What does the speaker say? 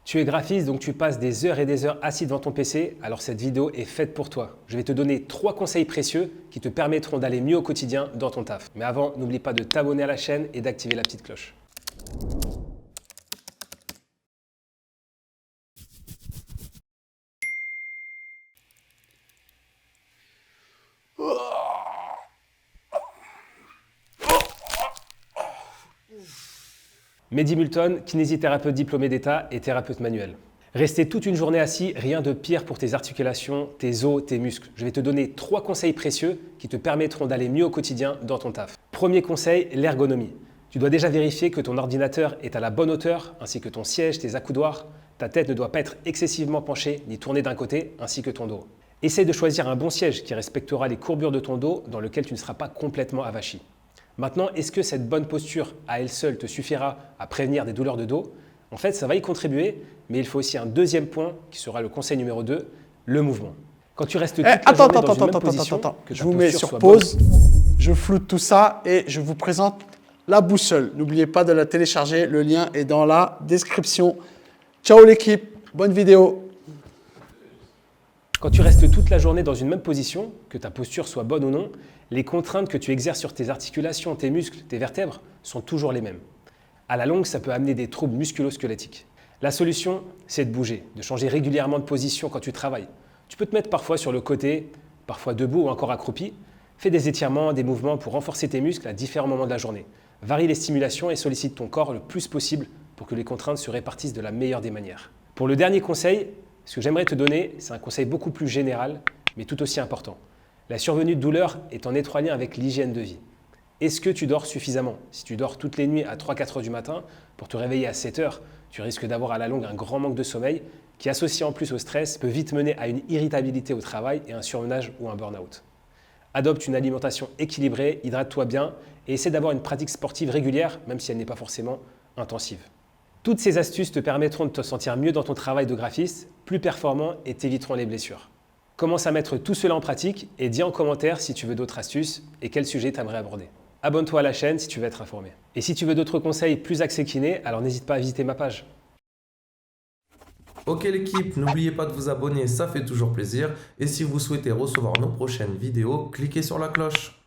Tu es graphiste, donc tu passes des heures et des heures assis devant ton PC, alors cette vidéo est faite pour toi. Je vais te donner 3 conseils précieux qui te permettront d'aller mieux au quotidien dans ton taf. Mais avant, n'oublie pas de t'abonner à la chaîne et d'activer la petite cloche. Mehdi Multon, kinésithérapeute diplômé d'État et thérapeute manuel. Rester toute une journée assis, rien de pire pour tes articulations, tes os, tes muscles. Je vais te donner 3 conseils précieux qui te permettront d'aller mieux au quotidien dans ton taf. Premier conseil, l'ergonomie. Tu dois déjà vérifier que ton ordinateur est à la bonne hauteur, ainsi que ton siège, tes accoudoirs. Ta tête ne doit pas être excessivement penchée ni tournée d'un côté, ainsi que ton dos. Essaye de choisir un bon siège qui respectera les courbures de ton dos, dans lequel tu ne seras pas complètement avachi. Maintenant, est-ce que cette bonne posture à elle seule te suffira à prévenir des douleurs de dos? En fait, ça va y contribuer, mais il faut aussi un deuxième point qui sera le conseil numéro 2, le mouvement. Quand tu restes toute la journée dans une même position, que je ta vous mets posture sur soit pause, je floute tout ça et je vous présente la boussole. N'oubliez pas de la télécharger, le lien est dans la description. Ciao l'équipe, bonne vidéo. Quand tu restes toute la journée dans une même position, que ta posture soit bonne ou non, les contraintes que tu exerces sur tes articulations, tes muscles, tes vertèbres sont toujours les mêmes. À la longue, ça peut amener des troubles musculo-squelettiques. La solution, c'est de bouger, de changer régulièrement de position quand tu travailles. Tu peux te mettre parfois sur le côté, parfois debout ou encore accroupi. Fais des étirements, des mouvements pour renforcer tes muscles à différents moments de la journée. Varie les stimulations et sollicite ton corps le plus possible pour que les contraintes se répartissent de la meilleure des manières. Pour le dernier conseil, ce que j'aimerais te donner, c'est un conseil beaucoup plus général, mais tout aussi important. La survenue de douleur est en étroit lien avec l'hygiène de vie. Est-ce que tu dors suffisamment? Si tu dors toutes les nuits à 3-4 heures du matin pour te réveiller à 7 heures, tu risques d'avoir à la longue un grand manque de sommeil qui, associé en plus au stress, peut vite mener à une irritabilité au travail et un surmenage ou un burn-out. Adopte une alimentation équilibrée, hydrate-toi bien et essaie d'avoir une pratique sportive régulière, même si elle n'est pas forcément intensive. Toutes ces astuces te permettront de te sentir mieux dans ton travail de graphiste, plus performant et t'éviteront les blessures. Commence à mettre tout cela en pratique et dis en commentaire si tu veux d'autres astuces et quel sujet tu aimerais aborder. Abonne-toi à la chaîne si tu veux être informé. Et si tu veux d'autres conseils plus axés kiné, alors n'hésite pas à visiter ma page. Ok l'équipe, n'oubliez pas de vous abonner, ça fait toujours plaisir. Et si vous souhaitez recevoir nos prochaines vidéos, cliquez sur la cloche.